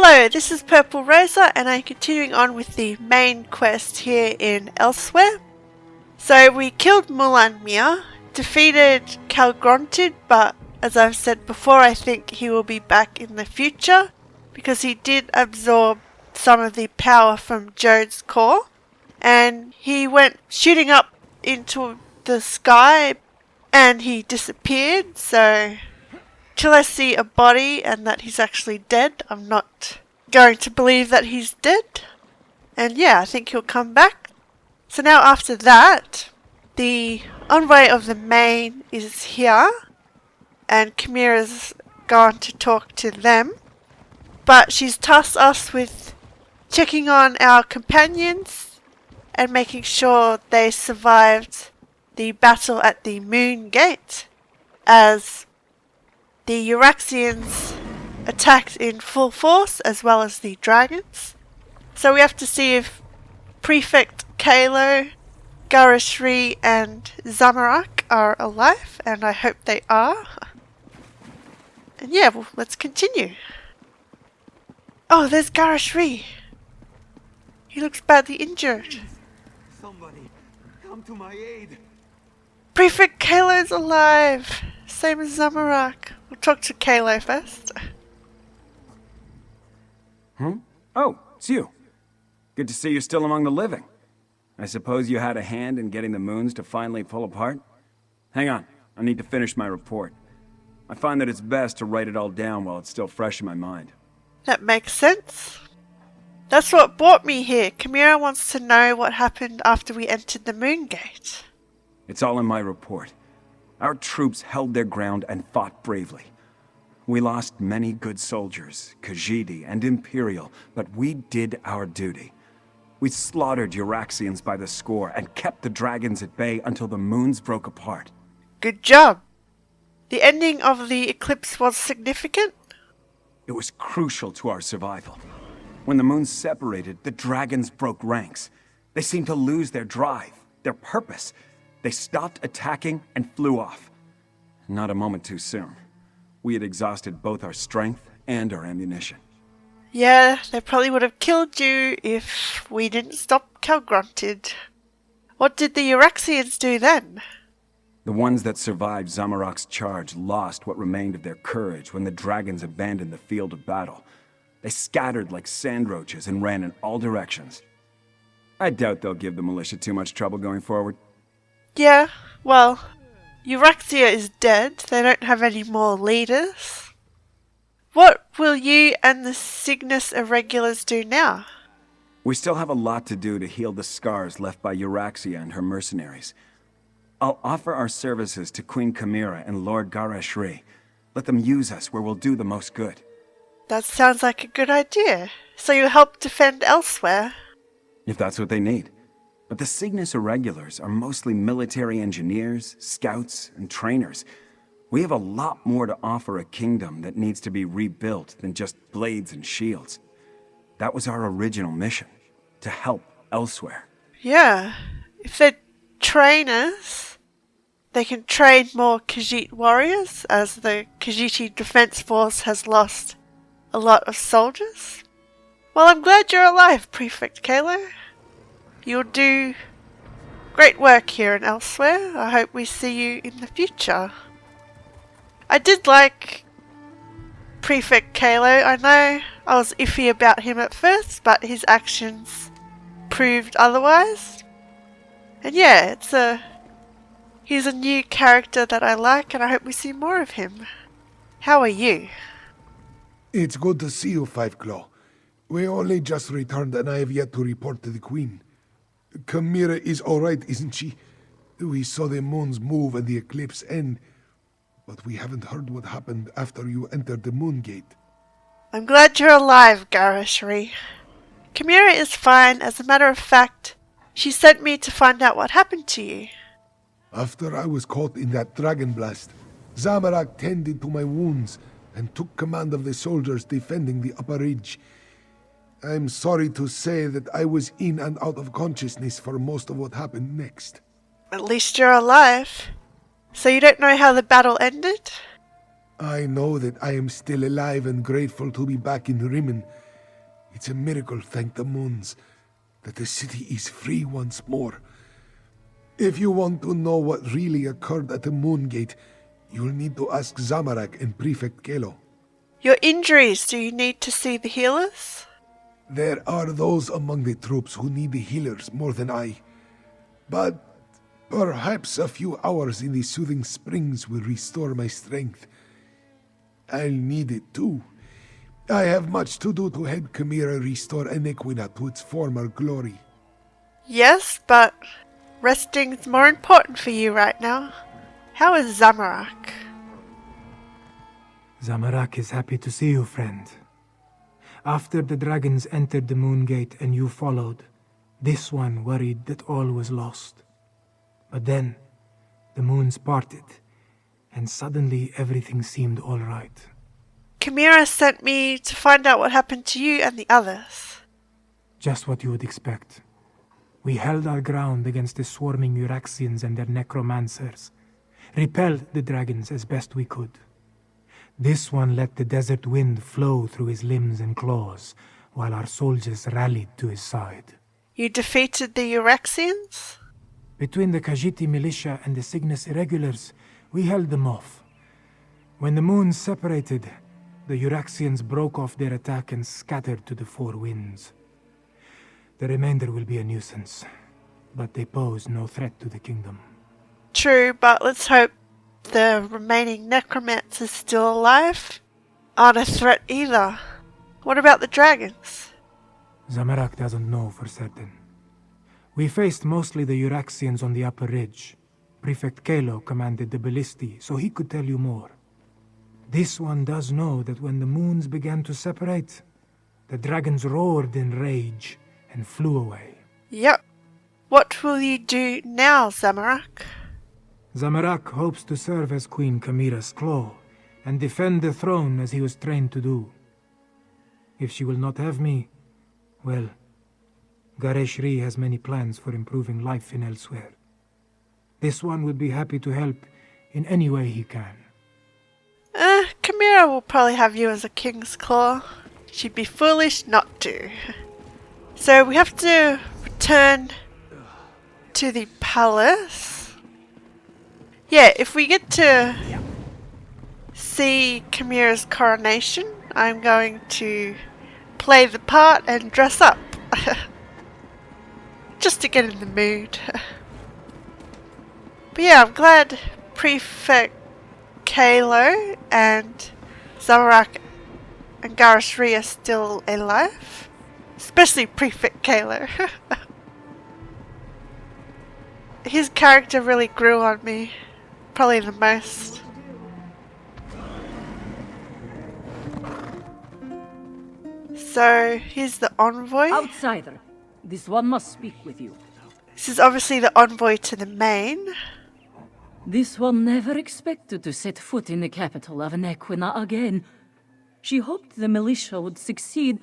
Hello, this is Purple Rosa and I'm continuing on with the main quest here in Elsweyr. So we killed Mulan, defeated Calgrontid, but as I've said before, I think he will be back in the future because he did absorb some of the power from Jode's core and he went shooting up into the sky and he disappeared. So till I see a body and that he's actually dead, I'm not going to believe that he's dead. And yeah, I think he'll come back. So now after that, the envoy of the main is here. And Khamira's gone to talk to them. But she's tasked us with checking on our companions and making sure they survived the battle at the Moongate, as the Euraxians attacked in full force as well as the dragons. So we have to see if Prefect Kalo, Garashri and Zamorak are alive, and I hope they are. And yeah, well, let's continue. Oh, there's Garashri. He looks badly injured. Somebody, come to my aid. Prefect Kalo's alive. Same as Zamorak. We'll talk to Kalo first. Oh, it's you. Good to see you're still among the living. I suppose you had a hand in getting the moons to finally pull apart? Hang on, I need to finish my report. I find that it's best to write it all down while it's still fresh in my mind. That makes sense. That's what brought me here. Khamira wants to know what happened after we entered the Moongate. It's all in my report. Our troops held their ground and fought bravely. We lost many good soldiers, Khajiit and Imperial, but we did our duty. We slaughtered Euraxians by the score and kept the dragons at bay until the moons broke apart. Good job. The ending of the eclipse was significant? It was crucial to our survival. When the moons separated, the dragons broke ranks. They seemed to lose their drive, their purpose. They stopped attacking and flew off. Not a moment too soon. We had exhausted both our strength and our ammunition. Yeah, they probably would have killed you if we didn't stop Calgrontid. What did the Euraxians do then? The ones that survived Zamorak's charge lost what remained of their courage when the dragons abandoned the field of battle. They scattered like sand roaches and ran in all directions. I doubt they'll give the militia too much trouble going forward. Yeah, well, Euraxia is dead. They don't have any more leaders. What will you and the Cygnus Irregulars do now? We still have a lot to do to heal the scars left by Euraxia and her mercenaries. I'll offer our services to Queen Khamira and Lord Garashri. Let them use us where we'll do the most good. That sounds like a good idea. So you'll help defend Elsweyr? If that's what they need. But the Cygnus Irregulars are mostly military engineers, scouts, and trainers. We have a lot more to offer a kingdom that needs to be rebuilt than just blades and shields. That was our original mission, to help Elsweyr. Yeah, if they're trainers, they can train more Khajiit warriors, as the Khajiiti Defense Force has lost a lot of soldiers. Well, I'm glad you're alive, Prefect Kalo. You'll do great work here in Elsweyr. I hope we see you in the future. I did like Prefect Kalo. I know I was iffy about him at first, but his actions proved otherwise. And yeah, he's a new character that I like, and I hope we see more of him. How are you? It's good to see you, Five Claw. We only just returned and I have yet to report to the Queen. Khamira is alright, isn't she? We saw the moons move and the eclipse end, but we haven't heard what happened after you entered the Moongate. I'm glad you're alive, Garashri. Khamira is fine. As a matter of fact, she sent me to find out what happened to you. After I was caught in that dragon blast, Zamorak tended to my wounds and took command of the soldiers defending the upper ridge. I'm sorry to say that I was in and out of consciousness for most of what happened next. At least you're alive. So you don't know how the battle ended? I know that I am still alive and grateful to be back in Rimmen, It's a miracle, thank the moons, that the city is free once more. If you want to know what really occurred at the Moongate, you'll need to ask Zamorak and Prefect Kelo. Your injuries, do you need to see the healers? There are those among the troops who need the healers more than I. But perhaps a few hours in the soothing springs will restore my strength. I'll need it too. I have much to do to help Khamira restore Enequina to its former glory. Yes, but resting's more important for you right now. How is Zamorak? Zamorak is happy to see you, friend. After the dragons entered the Moongate and you followed, this one worried that all was lost. But then, the moons parted, and suddenly everything seemed all right. Khamira sent me to find out what happened to you and the others. Just what you would expect. We held our ground against the swarming Euraxians and their necromancers, repelled the dragons as best we could. This one let the desert wind flow through his limbs and claws, while our soldiers rallied to his side. You defeated the Euraxians? Between the Khajiit militia and the Cygnus irregulars, we held them off. When the moons separated, the Euraxians broke off their attack and scattered to the four winds. The remainder will be a nuisance, but they pose no threat to the kingdom. True, but let's hope the remaining necromancers still alive aren't a threat either. What about the dragons? Zamorak doesn't know for certain. We faced mostly the Euraxians on the upper ridge. Prefect Kelo commanded the ballisti, so he could tell you more. This one does know that when the moons began to separate, the dragons roared in rage and flew away. Yep. What will you do now, Zamorak? Zamorak hopes to serve as Queen Khamira's claw and defend the throne as he was trained to do. If she will not have me, well, Gareshri has many plans for improving life in Elsweyr. This one would be happy to help in any way he can. Khamira will probably have you as a king's claw. She'd be foolish not to. So we have to return to the palace. Yeah, if we get to see Khamira's coronation, I'm going to play the part and dress up. Just to get in the mood. But yeah, I'm glad Prefect Kalo and Zamorak and Gareshri are still alive. Especially Prefect Kalo. His character really grew on me. Probably the most. So, here's the envoy. Outsider, this one must speak with you. This is obviously the envoy to the main. This one never expected to set foot in the capital of Enequina again. She hoped the militia would succeed,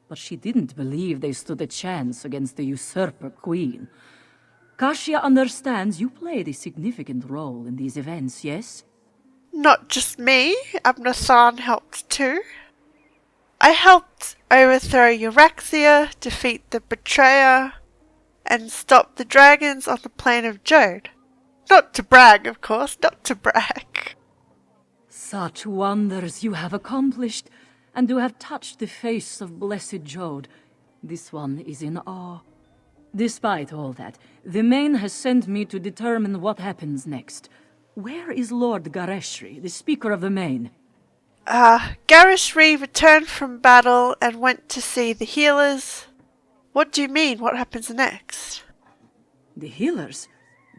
but she didn't believe they stood a chance against the usurper queen. Kashia understands you played a significant role in these events, yes? Not just me, Abnathan helped too. I helped overthrow Euraxia, defeat the Betrayer, and stop the dragons on the plain of Jode. Not to brag, of course, not to brag. Such wonders you have accomplished, and to have touched the face of blessed Jode. This one is in awe. Despite all that, the main has sent me to determine what happens next. Where is Lord Gareshri, the Speaker of the Main? Gareshri returned from battle and went to see the healers. What do you mean, what happens next? The healers?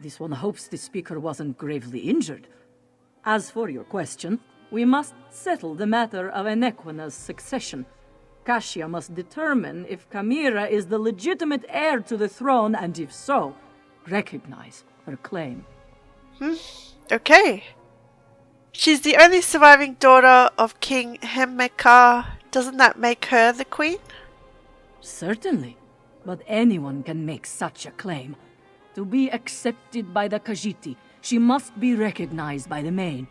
This one hopes the Speaker wasn't gravely injured. As for your question, we must settle the matter of Enequina's succession. Kashia must determine if Khamira is the legitimate heir to the throne, and if so, recognize her claim. Okay. She's the only surviving daughter of King Hemmekar. Doesn't that make her the queen? Certainly, but anyone can make such a claim. To be accepted by the Khajiit, she must be recognized by the main.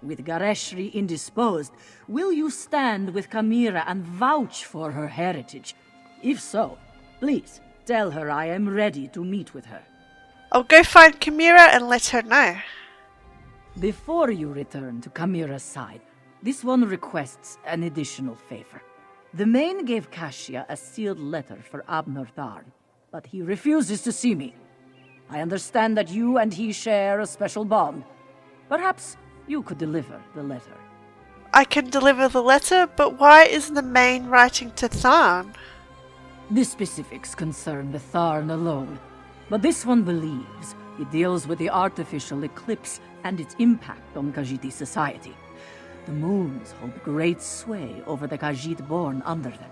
With Gareshri indisposed, will you stand with Khamira and vouch for her heritage? If so, please tell her I am ready to meet with her. I'll go find Khamira and let her know. Before you return to Khamira's side, this one requests an additional favor. The Main gave Kashia a sealed letter for Abner Tharn, but he refuses to see me. I understand that you and he share a special bond. Perhaps you could deliver the letter. I can deliver the letter, but why isn't the Main writing to Tharn? The specifics concern the Tharn alone, but this one believes it deals with the artificial eclipse and its impact on Khajiit society. The moons hold great sway over the Khajiit born under them.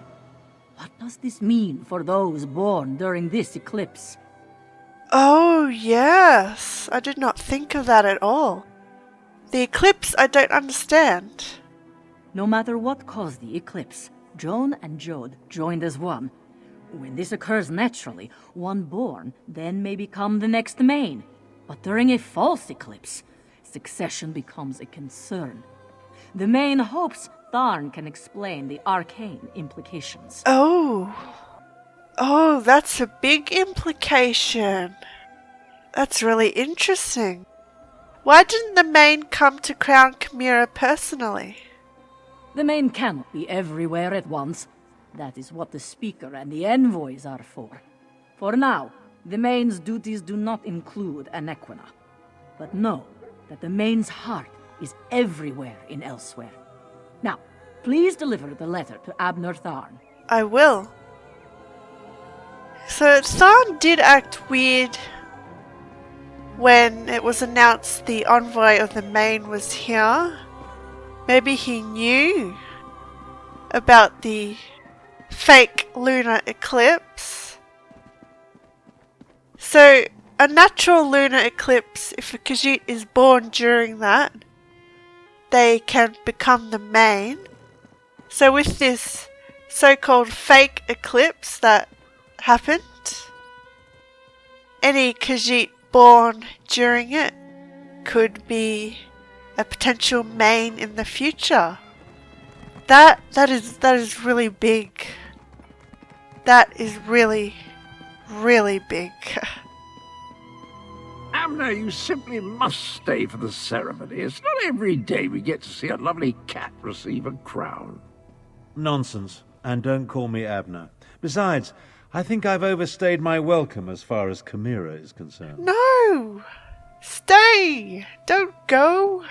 What does this mean for those born during this eclipse? Oh, yes. I did not think of that at all. The eclipse I don't understand. No matter what caused the eclipse, Joan and Jode joined as one. When this occurs naturally, one born then may become the next Main. But during a false eclipse, succession becomes a concern. The Main hopes Tharn can explain the arcane implications. Oh, that's a big implication. That's really interesting. Why didn't the Main come to crown Khamira personally? The Main cannot be everywhere at once. That is what the Speaker and the envoys are for. For now, the Main's duties do not include Anequina. But know that the Main's heart is everywhere in Elsweyr. Now, please deliver the letter to Abner Tharn. I will. So Tharn did act weird when it was announced the envoy of the Main was here. Maybe he knew about the fake lunar eclipse. So a natural lunar eclipse, if a Khajiit is born during that, they can become the Main. So with this so-called fake eclipse that happened, any Khajiit born during it could be a potential Main in the future. That is really big. That is really, really big. Abner, you simply must stay for the ceremony. It's not every day we get to see a lovely cat receive a crown. Nonsense. And don't call me Abner. Besides, I think I've overstayed my welcome as far as Khamira is concerned. No! Stay! Don't go!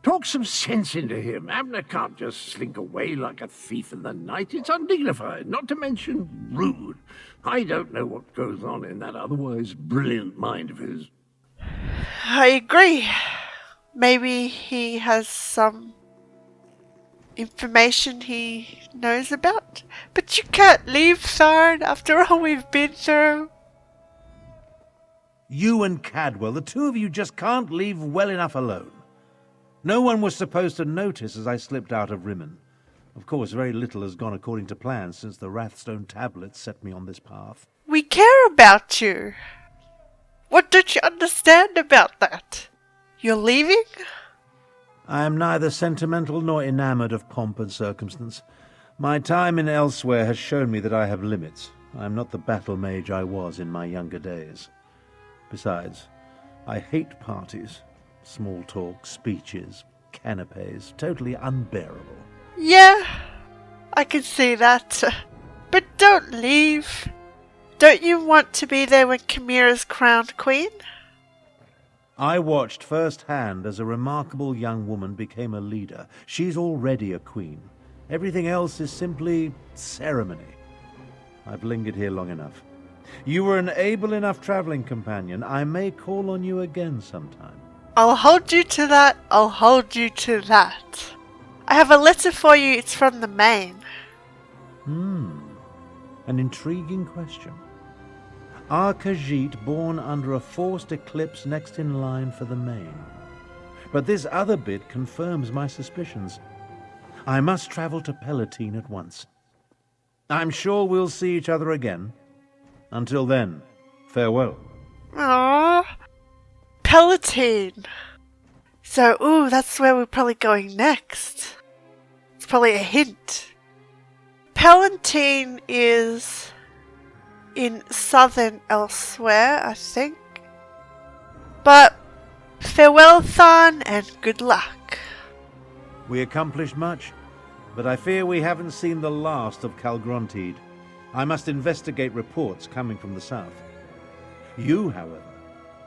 Talk some sense into him. Abner can't just slink away like a thief in the night. It's undignified, not to mention rude. I don't know what goes on in that otherwise brilliant mind of his. I agree. Maybe he has some information he knows about. But you can't leave, Tharn, after all we've been through. You and Cadwell, the two of you just can't leave well enough alone. No one was supposed to notice as I slipped out of Rimmen. Of course, very little has gone according to plan since the Wrathstone tablets set me on this path. We care about you. What don't you understand about that? You're leaving? I am neither sentimental nor enamored of pomp and circumstance. My time in Elsweyr has shown me that I have limits. I am not the battle mage I was in my younger days. Besides, I hate parties. Small talk, speeches, canapes, totally unbearable. Yeah, I can see that. But don't leave. Don't you want to be there when Khamira's crowned queen? I watched firsthand as a remarkable young woman became a leader. She's already a queen. Everything else is simply ceremony. I've lingered here long enough. You were an able enough traveling companion. I may call on you again sometime. I'll hold you to that. I'll hold you to that. I have a letter for you. It's from the Main. An intriguing question. Are Khajiit born under a forced eclipse next in line for the Main? But this other bit confirms my suspicions. I must travel to Palatine at once. I'm sure we'll see each other again. Until then, farewell. Aww. Palatine. So, ooh, that's where we're probably going next. It's probably a hint. Palatine is in southern Elsweyr, I think. But farewell, Tharn, and good luck. We accomplished much, but I fear we haven't seen the last of Calgrontide. I must investigate reports coming from the south. You, however,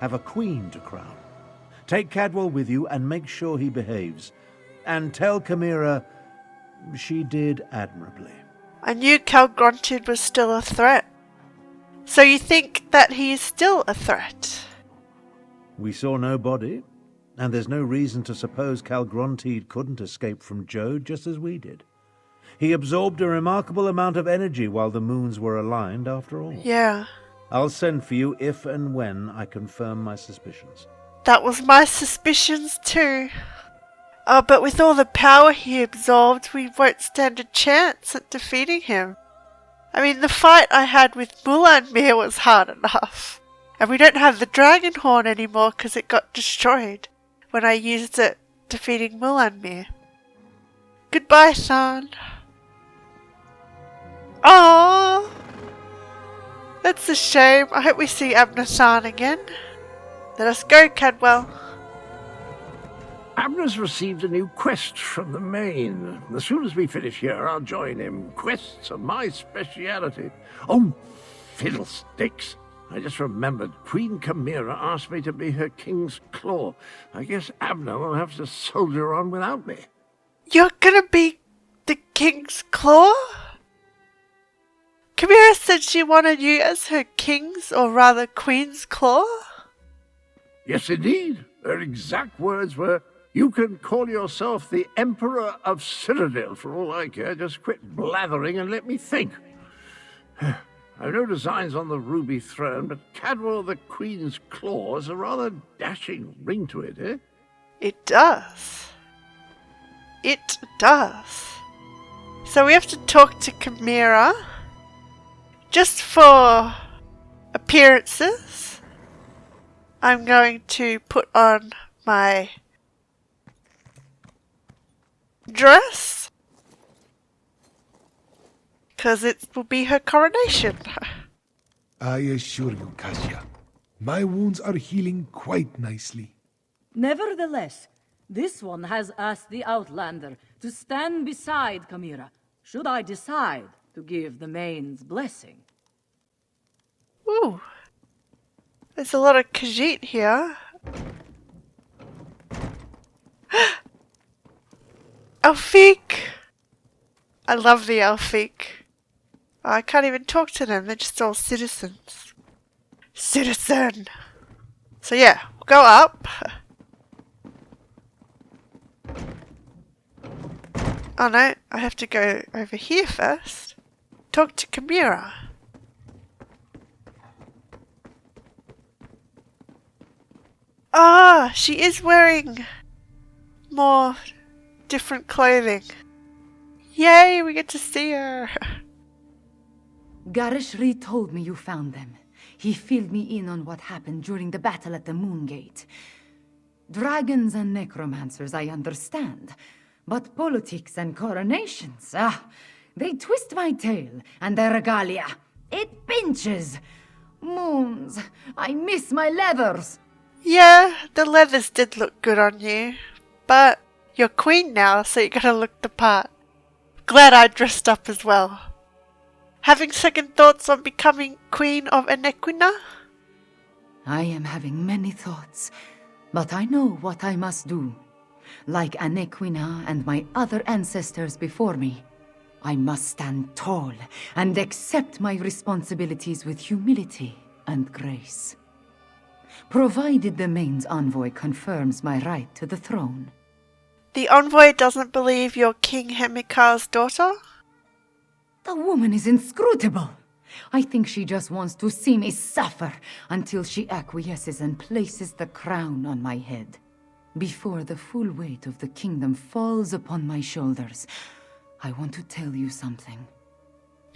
have a queen to crown. Take Cadwell with you and make sure he behaves. And tell Khamira she did admirably. I knew Calgrontide was still a threat. So you think that he is still a threat? We saw no body, and there's no reason to suppose Calgrontide couldn't escape from Jode just as we did. He absorbed a remarkable amount of energy while the moons were aligned, after all. Yeah. I'll send for you if and when I confirm my suspicions. That was my suspicions too. Oh, but with all the power he absorbed, we won't stand a chance at defeating him. I mean, the fight I had with Mulanmir was hard enough. And we don't have the dragon horn anymore because it got destroyed when I used it defeating Mulanmir. Goodbye, Tharn. Aww. That's a shame. I hope we see Abner Tharn again. Let us go, Cadwell. Abner's received a new quest from the main. As soon as we finish here, I'll join him. Quests are my speciality. Oh, fiddlesticks. I just remembered Queen Khamira asked me to be her king's claw. I guess Abner will have to soldier on without me. You're gonna be the king's claw? Khamira said she wanted you as her king's, or rather queen's claw? Yes, indeed. Her exact words were, "You can call yourself the Emperor of Cyrodiil for all I care. Just quit blathering and let me think." I've no designs on the ruby throne, but Cadwell the Queen's claw has a rather dashing ring to it, eh? It does. It does. So we have to talk to Khamira. Just for appearances, I'm going to put on my dress, because it will be her coronation. I assure you, Kasia, my wounds are healing quite nicely. Nevertheless, this one has asked the Outlander to stand beside Khamira, should I decide to give the Main's blessing. Ooh. There's a lot of Khajiit here. Elfiq! I love the Elfiq. I can't even talk to them, they're just all citizens. Citizen! So yeah, we'll go up. Oh no, I have to go over here first. Talk to Khamira. Ah, she is wearing more different clothing. Yay, we get to see her. Garishri told me you found them. He filled me in on what happened during the battle at the Moongate. Dragons and necromancers, I understand. But politics and coronations, they twist my tail, and their regalia, it pinches. Moons, I miss my leathers. Yeah, the leathers did look good on you. But you're queen now, so you gotta look the part. Glad I dressed up as well. Having second thoughts on becoming queen of Anequina? I am having many thoughts, but I know what I must do. Like Anequina and my other ancestors before me, I must stand tall and accept my responsibilities with humility and grace. Provided the Main's envoy confirms my right to the throne. The envoy doesn't believe you're King Hemikar's daughter? The woman is inscrutable. I think she just wants to see me suffer until she acquiesces and places the crown on my head. Before the full weight of the kingdom falls upon my shoulders, I want to tell you something.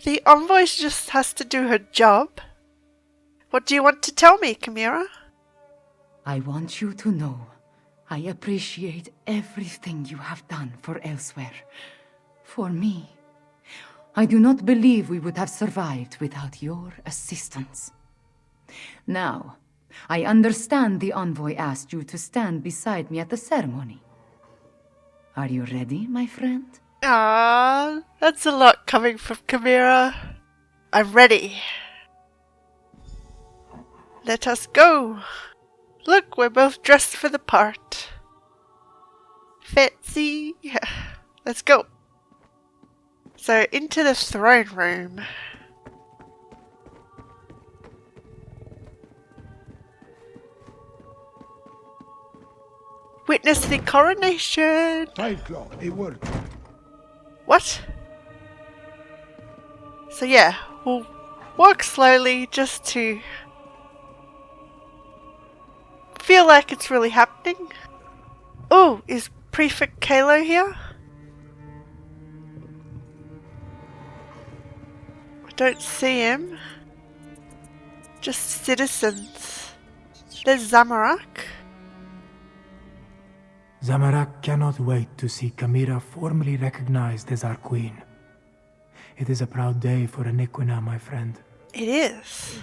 The envoy just has to do her job. What do you want to tell me, Khamira? I want you to know I appreciate everything you have done for Elsweyr. For me. I do not believe we would have survived without your assistance. Now, I understand the envoy asked you to stand beside me at the ceremony. Are you ready, my friend? Ah, that's a lot coming from Khamira. I'm ready. Let us go. Look, we're both dressed for the part. Fancy. Let's go. So, into the throne room. Witness the coronation. Five Claw, it worked. What? So yeah, we'll walk slowly just to feel like it's really happening. Oh, is Prefect Kalo here? I don't see him. Just citizens. There's Zamorak. Zamorak cannot wait to see Khamira formally recognized as our queen. It is a proud day for Aniquina, my friend. It is.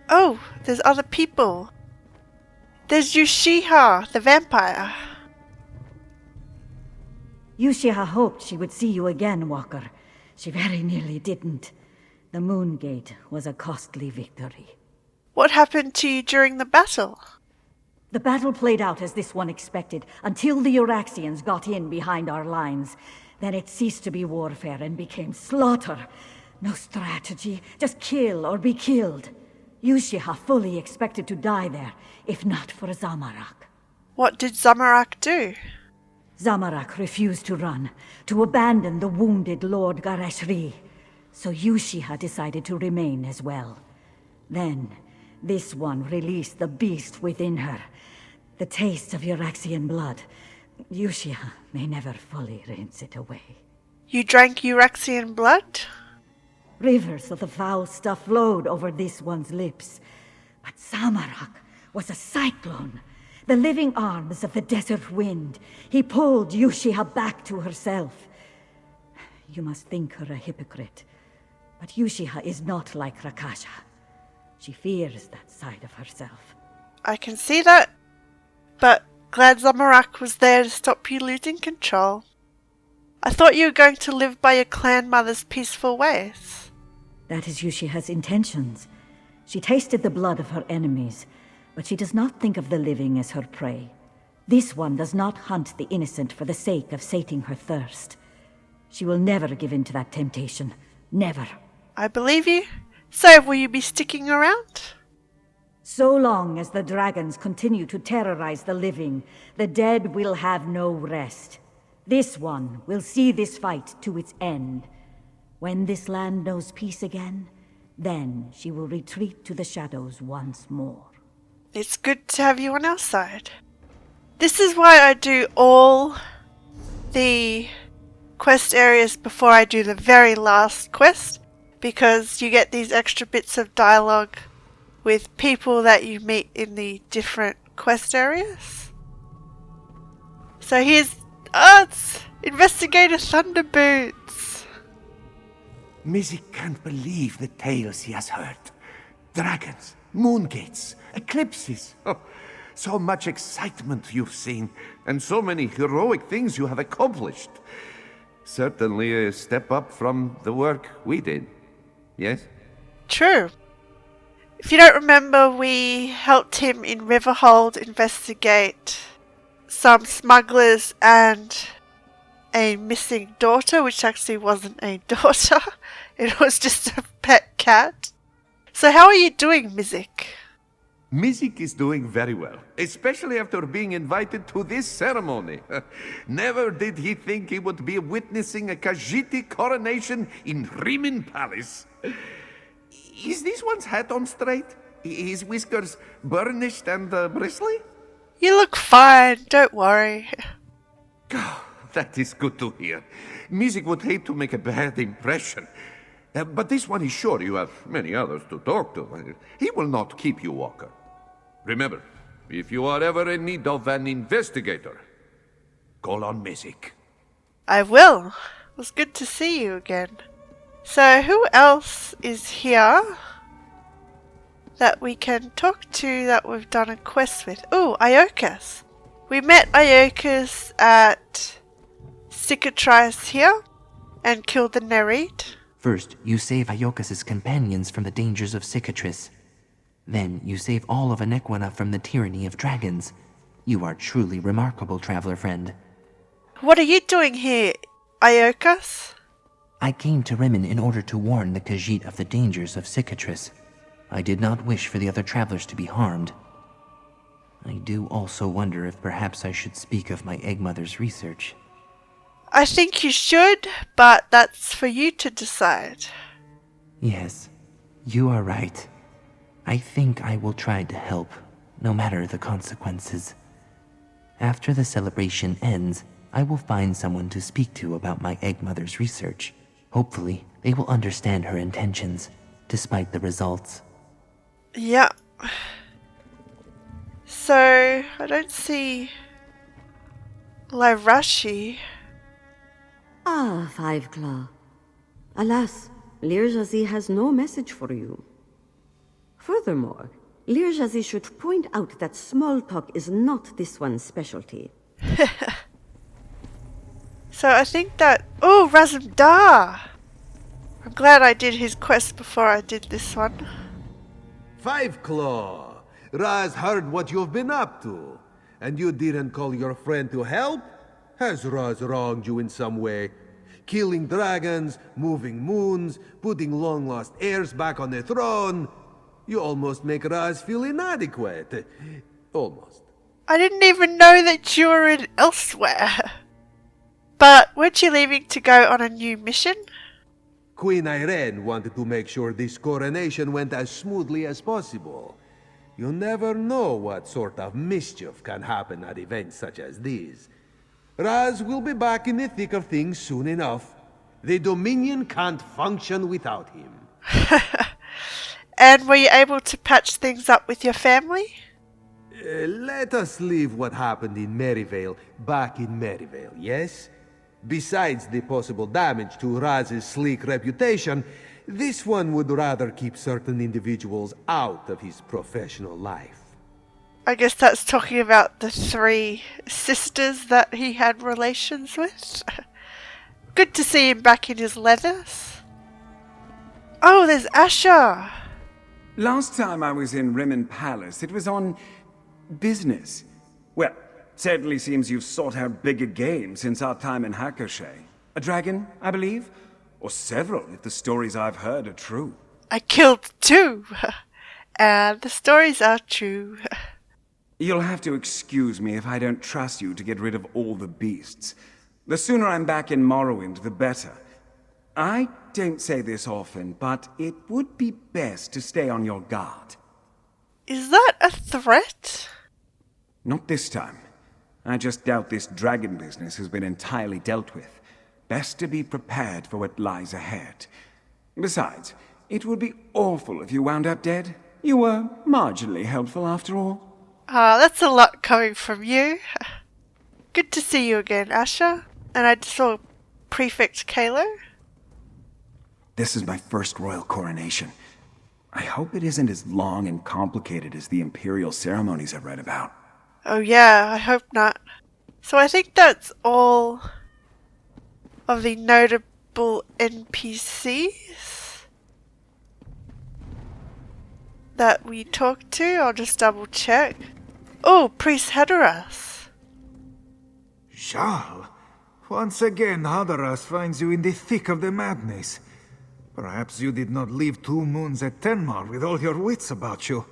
Oh, there's other people. There's Yushiha, the vampire. Yushiha hoped she would see you again, Walker. She very nearly didn't. The Moongate was a costly victory. What happened to you during the battle? The battle played out as this one expected, until the Euraxians got in behind our lines. Then it ceased to be warfare and became slaughter. No strategy, just kill or be killed. Yushiha fully expected to die there, if not for Zamorak. What did Zamorak do? Zamorak refused to run, to abandon the wounded Lord Gareshri. So Yushiha decided to remain as well. Then, this one released the beast within her. The taste of Euraxian blood. Yushiha may never fully rinse it away. You drank Euraxian blood? Rivers of the foul stuff flowed over this one's lips. But Zamorak was a cyclone. The living arms of the desert wind. He pulled Yushiha back to herself. You must think her a hypocrite. But Yushiha is not like Rakasha. She fears that side of herself. I can see that, but glad Zamorak was there to stop you losing control. I thought you were going to live by your clan mother's peaceful ways. That is Yushiha's intentions. She tasted the blood of her enemies, but she does not think of the living as her prey. This one does not hunt the innocent for the sake of sating her thirst. She will never give in to that temptation. Never. I believe you. So, will you be sticking around? So long as the dragons continue to terrorize the living, the dead will have no rest. This one will see this fight to its end. When this land knows peace again, then she will retreat to the shadows once more. It's good to have you on our side. This is why I do all the quest areas before I do the very last quest, because you get these extra bits of dialogue with people that you meet in the different quest areas. So here's it's Investigator Thunderboots. Mizik can't believe the tales he has heard. Dragons, moongates, eclipses. Oh, so much excitement you've seen, and so many heroic things you have accomplished. Certainly a step up from the work we did. Yes? True. If you don't remember, we helped him in Riverhold investigate some smugglers and a missing daughter, which actually wasn't a daughter. It was just a pet cat. So how are you doing, Mizik? Mizik is doing very well, especially after being invited to this ceremony. Never did he think he would be witnessing a Khajiit coronation in Rimin Palace. Is this one's hat on straight? His whiskers burnished and bristly? You look fine, don't worry. That is good to hear. Mizik would hate to make a bad impression. But this one is sure you have many others to talk to. He will not keep you, Walker. Remember, If you are ever in need of an investigator, call on Mizik. I will. It was good to see you again. So who else is here that we can talk to that we've done a quest with? Oh, Iokas. We met Iokas at Cicatrice here and killed the Nereid. First, you save Iokas' companions from the dangers of Cicatrice. Then, you save all of Anequina from the tyranny of dragons. You are truly remarkable, traveler friend. What are you doing here, Iokas? I came to Rimmon in order to warn the Khajiit of the dangers of Cicatrice. I did not wish for the other travelers to be harmed. I do also wonder if perhaps I should speak of my Eggmother's research. I think you should, but that's for you to decide. Yes, you are right. I think I will try to help, no matter the consequences. After the celebration ends, I will find someone to speak to about my Eggmother's research. Hopefully, they will understand her intentions, despite the results. Yeah. So, I don't see Lyrashi. Ah, Five Claw. Alas, Lirjazi has no message for you. Furthermore, Lirjazi should point out that small talk is not this one's specialty. So I think that... Oh, Razumdar! I'm glad I did his quest before I did this one. Five Claw, Raz heard what you've been up to, and you didn't call your friend to help? Has Raz wronged you in some way? Killing dragons, moving moons, putting long-lost heirs back on the throne. You almost make Raz feel inadequate. Almost. I didn't even know that you were in Elsweyr. But weren't you leaving to go on a new mission? Queen Irene wanted to make sure this coronation went as smoothly as possible. You never know what sort of mischief can happen at events such as these. Raz will be back in the thick of things soon enough. The Dominion can't function without him. And were you able to patch things up with your family? Let us leave what happened in Maryvale back in Maryvale, yes? Besides the possible damage to Raz's sleek reputation, this one would rather keep certain individuals out of his professional life. I guess that's talking about the 3 sisters that he had relations with. Good to see him back in his leathers. Oh, there's Asher! Last time I was in Rimmon Palace, it was on business. Well, certainly seems you've sought out bigger game since our time in Hakoshey. A dragon, I believe? Or several, if the stories I've heard are true. I killed 2! And the stories are true. You'll have to excuse me if I don't trust you to get rid of all the beasts. The sooner I'm back in Morrowind, the better. I don't say this often, but it would be best to stay on your guard. Is that a threat? Not this time. I just doubt this dragon business has been entirely dealt with. Best to be prepared for what lies ahead. Besides, it would be awful if you wound up dead. You were marginally helpful after all. Ah, that's a lot coming from you. Good to see you again, Asher. And I saw Prefect Kalo. This is my first royal coronation. I hope it isn't as long and complicated as the imperial ceremonies I've read about. Oh yeah, I hope not. So I think that's all of the notable NPCs that we talked to. I'll just double check. Oh, Priest Hadoras. Charles, once again Hadoras finds you in the thick of the madness. Perhaps you did not leave 2 moons at Tenmar with all your wits about you.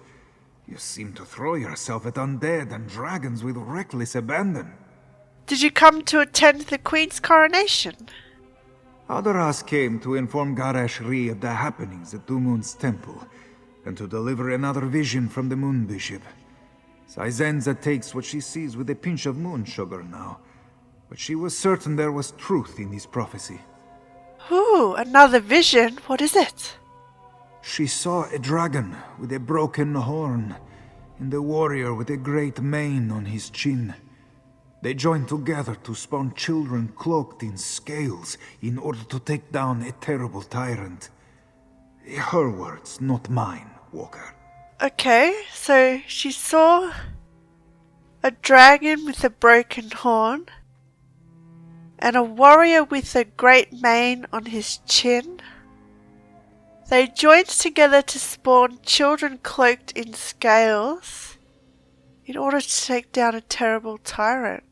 You seem to throw yourself at undead and dragons with reckless abandon. Did you come to attend the Queen's coronation? Hadoras came to inform Garashri of the happenings at 2 Moons Temple, and to deliver another vision from the Moon Bishop. Saizenza takes what she sees with a pinch of moon sugar now, but she was certain there was truth in his prophecy. Ooh, another vision. What is it? She saw a dragon with a broken horn. It was the and the warrior with a great mane on his chin. They joined together to spawn children cloaked in scales in order to take down a terrible tyrant. Her words, not mine, Walker. Okay, so she saw a dragon with a broken horn and a warrior with a great mane on his chin. They joined together to spawn children cloaked in scales in order to take down a terrible tyrant.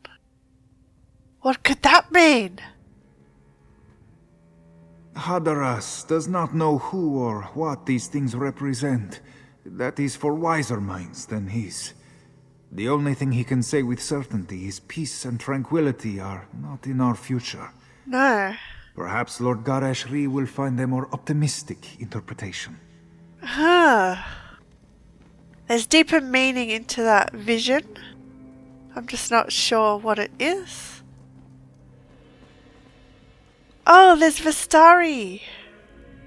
What could that mean? Hadaras does not know who or what these things represent. That is for wiser minds than his. The only thing he can say with certainty is peace and tranquility are not in our future. No. Perhaps Lord Garashri will find a more optimistic interpretation. There's deeper meaning into that vision. I'm just not sure what it is. Oh, there's Vistari.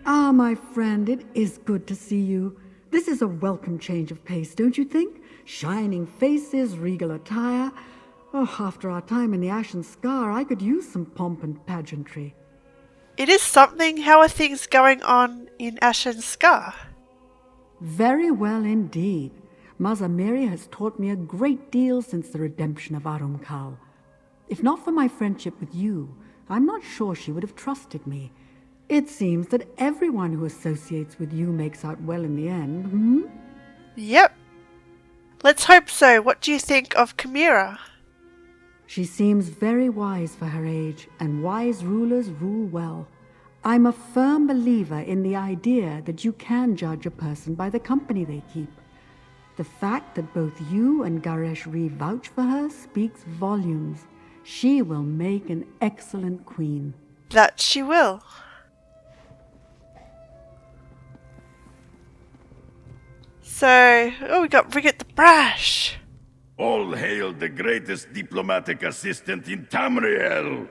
Ah, my friend, it is good to see you. This is a welcome change of pace, don't you think? Shining faces, regal attire. Oh, after our time in the Ashen Scar, I could use some pomp and pageantry. It is something. How are things going on in Ashen Scar? Very well indeed. Maza Mary has taught me a great deal since the redemption of Arumkal. If not for my friendship with you, I'm not sure she would have trusted me. It seems that everyone who associates with you makes out well in the end, hmm? Yep. Let's hope so. What do you think of Khamira? She seems very wise for her age, and wise rulers rule well. I'm a firm believer in the idea that you can judge a person by the company they keep. The fact that both you and Gareshri vouch for her speaks volumes. She will make an excellent queen. That she will. So, we got Rigot the Brash. All hail the greatest diplomatic assistant in Tamriel!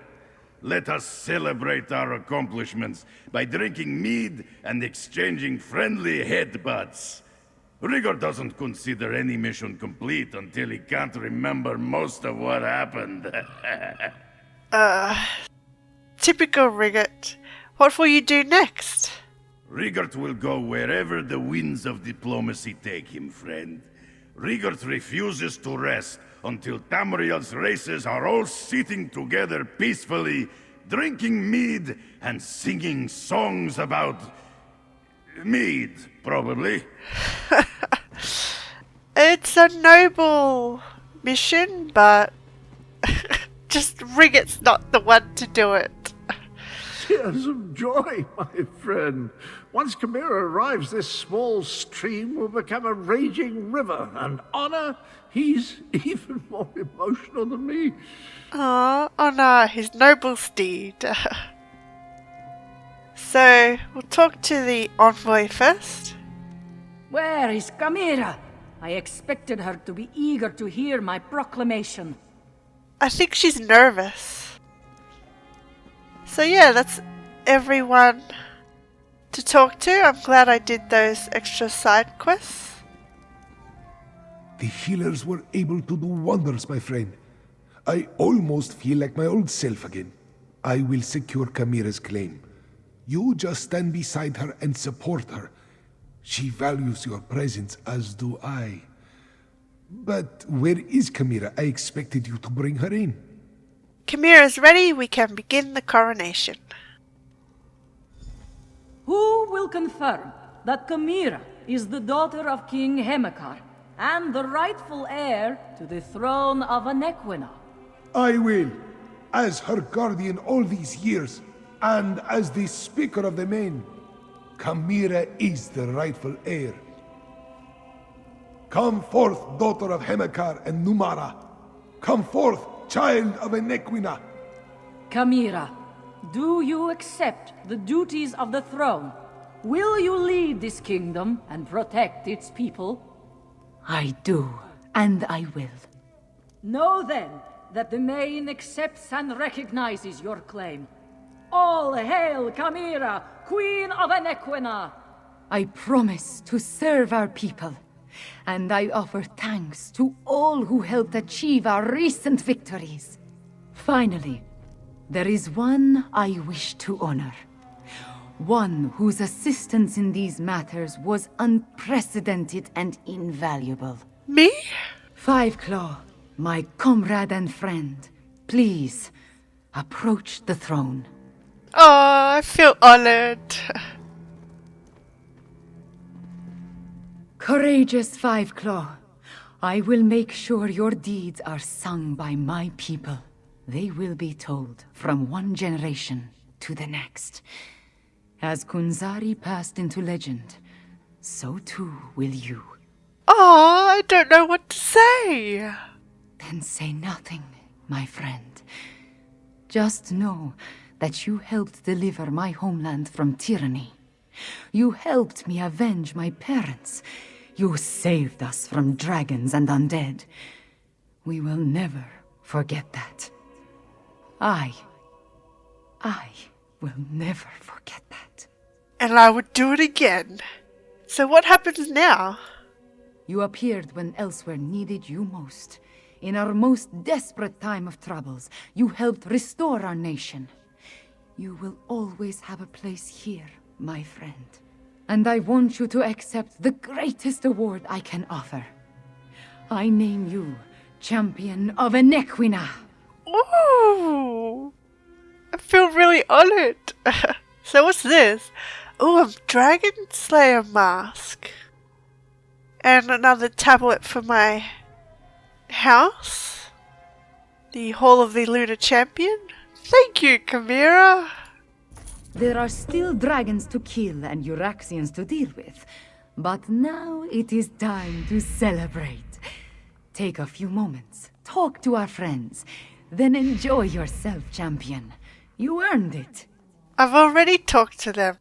Let us celebrate our accomplishments by drinking mead and exchanging friendly headbutts. Rigor doesn't consider any mission complete until he can't remember most of what happened. Typical Rigot. What will you do next? Rigert will go wherever the winds of diplomacy take him, friend. Rigert refuses to rest until Tamriel's races are all sitting together peacefully, drinking mead and singing songs about... mead, probably. It's a noble mission, but just Rigot's not the one to do it. Tears of joy, my friend. Once Khamira arrives, this small stream will become a raging river, and honor, he's even more emotional than me. Honor, his noble steed. So, we'll talk to the envoy first. Where is Khamira? I expected her to be eager to hear my proclamation. I think she's nervous. So yeah, that's everyone to talk to. I'm glad I did those extra side quests. The healers were able to do wonders, my friend. I almost feel like my old self again. I will secure Khamira's claim. You just stand beside her and support her. She values your presence, as do I. But where is Khamira? I expected you to bring her in. Khamira's ready. We can begin the coronation. Who will confirm that Khamira is the daughter of King Hemekar and the rightful heir to the throne of Anequina? I will, as her guardian all these years, and as the Speaker of the Main. Khamira is the rightful heir. Come forth, daughter of Hemekar and Numara. Come forth, child of Anequina. Khamira, do you accept the duties of the throne? Will you lead this kingdom and protect its people? I do, and I will. Know then that the Main accepts and recognizes your claim. All hail Khamira, Queen of Anequina! I promise to serve our people, and I offer thanks to all who helped achieve our recent victories. Finally, there is one I wish to honor. One whose assistance in these matters was unprecedented and invaluable. Me? Five Claw, my comrade and friend, please, approach the throne. Oh, I feel honored. Courageous Five Claw, I will make sure your deeds are sung by my people. They will be told from one generation to the next. As Kunzari passed into legend, so too will you. Oh, I don't know what to say. Then say nothing, my friend. Just know that you helped deliver my homeland from tyranny. You helped me avenge my parents. You saved us from dragons and undead. We will never forget that. I will never forget that. And I would do it again. So what happens now? You appeared when Elsweyr needed you most. In our most desperate time of troubles, you helped restore our nation. You will always have a place here, my friend. And I want you to accept the greatest award I can offer. I name you Champion of Enequina. Ooh! I feel really honored. So what's this? Oh, a Dragon Slayer mask. And another tablet for my house. The Hall of the Lunar Champion. Thank you, Khamira. There are still dragons to kill and Euraxians to deal with. But now it is time to celebrate. Take a few moments, talk to our friends, then enjoy yourself, champion. You earned it. I've already talked to them.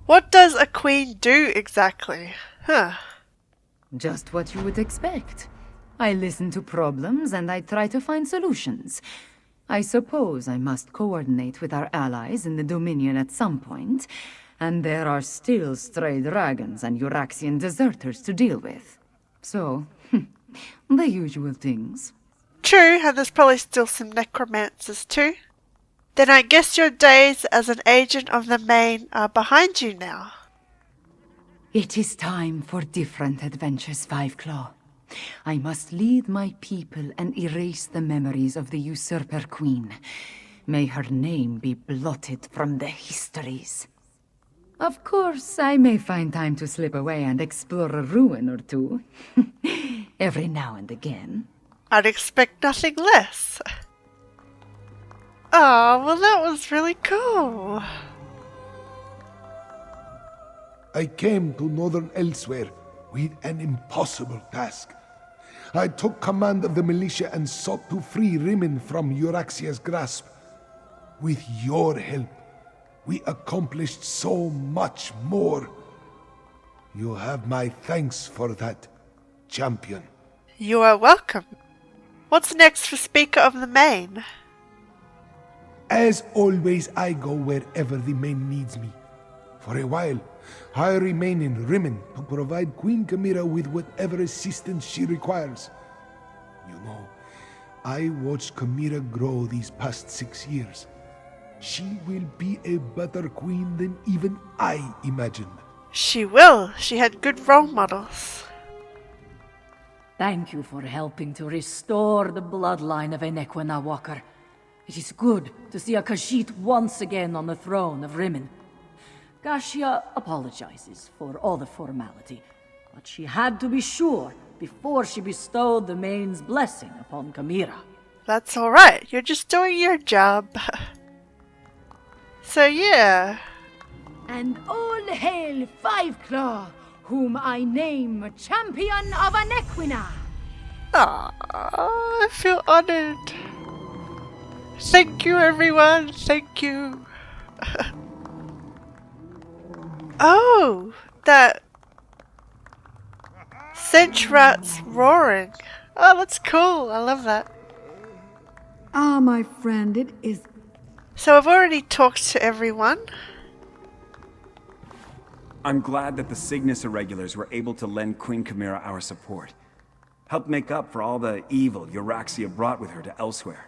What does a queen do exactly? Huh. Just what you would expect. I listen to problems and I try to find solutions. I suppose I must coordinate with our allies in the Dominion at some point, and there are still stray dragons and Euraxian deserters to deal with. So, the usual things. True, and there's probably still some necromancers too. Then I guess your days as an agent of the Main are behind you now. It is time for different adventures, Five Claw. I must lead my people and erase the memories of the usurper queen. May her name be blotted from the histories. Of course, I may find time to slip away and explore a ruin or two. Every now and again. I'd expect nothing less. Oh, well that was really cool. I came to northern Elsweyr with an impossible task. I took command of the militia and sought to free Rimmon from Euraxia's grasp. With your help, we accomplished so much more. You have my thanks for that, champion. You are welcome. What's next for Speaker of the Main? As always, I go wherever the Main needs me. For a while, I remain in Rimmon to provide Queen Khamira with whatever assistance she requires. You know, I watched Khamira grow these past 6 years. She will be a better queen than even I imagined. She will. She had good role models. Thank you for helping to restore the bloodline of Enequina Walker. It is good to see a Khajiit once again on the throne of Rimmon. Kashia apologizes for all the formality, but she had to be sure before she bestowed the Main's blessing upon Khamira. That's alright, you're just doing your job. So yeah. And all hail Five Claw, whom I name Champion of Enequina. Aww, I feel honored. Thank you, everyone. Thank you. Oh, that cinch rat's roaring. Oh, that's cool. I love that. Ah, my friend, it is... So I've already talked to everyone. I'm glad that the Cygnus Irregulars were able to lend Queen Khamira our support. Helped make up for all the evil Euraxia brought with her to Elsweyr.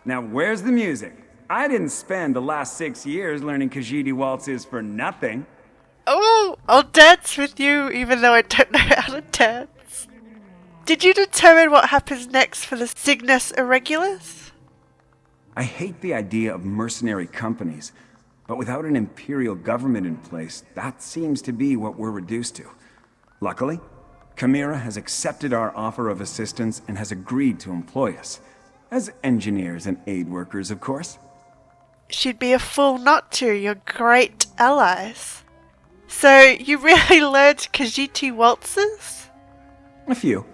Now where's the music? I didn't spend the last 6 years learning Khajiit waltzes for nothing. Oh, I'll dance with you even though I don't know how to dance. Did you determine what happens next for the Cygnus Irregulars? I hate the idea of mercenary companies, but without an imperial government in place, that seems to be what we're reduced to. Luckily, Khamira has accepted our offer of assistance and has agreed to employ us. As engineers and aid workers, of course. She'd be a fool not to, you're great allies. So, you really learned Khajiit waltzes? A few.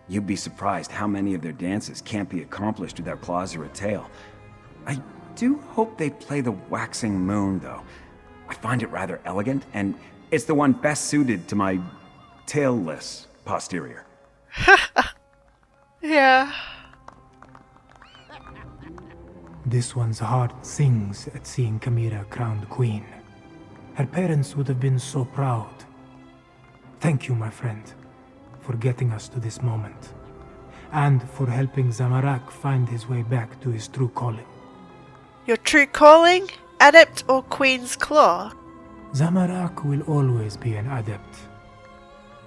You'd be surprised how many of their dances can't be accomplished without claws or a tail. I do hope they play the waxing moon, though. I find it rather elegant, and it's the one best suited to my tailless posterior. Yeah. This one's heart sings at seeing Khamira crowned queen. Her parents would have been so proud. Thank you, my friend, for getting us to this moment, and for helping Zamorak find his way back to his true calling. Your true calling? Adept or Queen's Claw? Zamorak will always be an adept,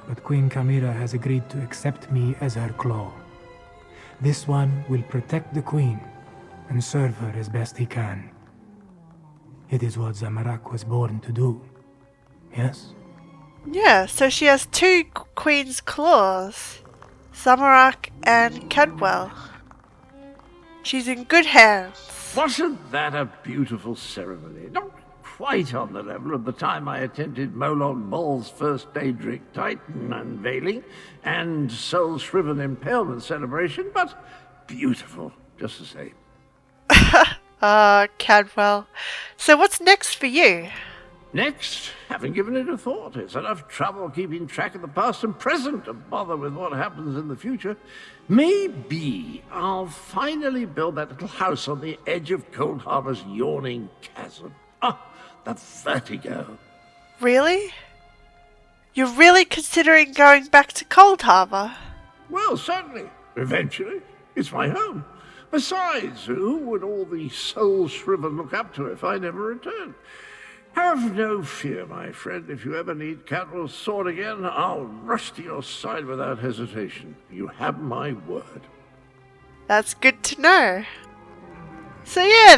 but Queen Khamira has agreed to accept me as her claw. This one will protect the queen and serve her as best he can. It is what Zamorak was born to do, yes? Yeah, so she has two Queen's Claws, Zamorak and Cadwell. She's in good hands. Wasn't that a beautiful ceremony? Not quite on the level of the time I attended Molon Ball's first Daedric Titan unveiling and Soul Shriven Impalement celebration, but beautiful, just the same. Cadwell. So what's next for you? Next, haven't given it a thought. It's enough trouble keeping track of the past and present to bother with what happens in the future. Maybe I'll finally build that little house on the edge of Cold Harbor's yawning chasm. Ah, the vertigo. Really? You're really considering going back to Cold Harbor? Well, certainly. Eventually. It's my home. Besides, who would all the soul-shriven look up to if I never returned? Have no fear, my friend. If you ever need Cadwell's sword again, I'll rush to your side without hesitation. You have my word. That's good to know. So yeah,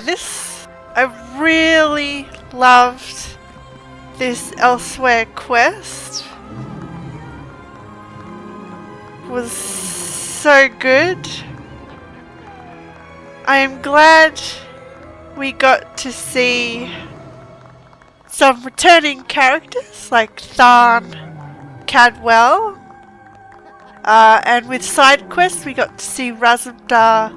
I really loved this Elsweyr quest. It was so good. I am glad we got to see some returning characters like Tharn, Cadwell, and with side quests we got to see Razumdar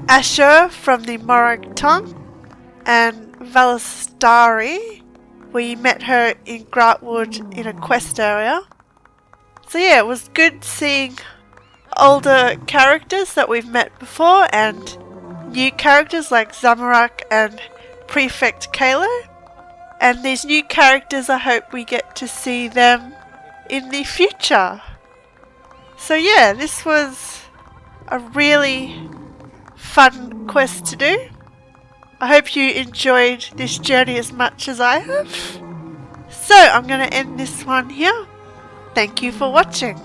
Asher from the Morag Tongue and Valastari. We met her in Grantwood in a quest area. So yeah, it was good seeing older characters that we've met before and new characters like Zamorak and Prefect Kalo. And these new characters, I hope we get to see them in the future. So yeah, this was a really fun quest to do. I hope you enjoyed this journey as much as I have. So I'm going to end this one here. Thank you for watching.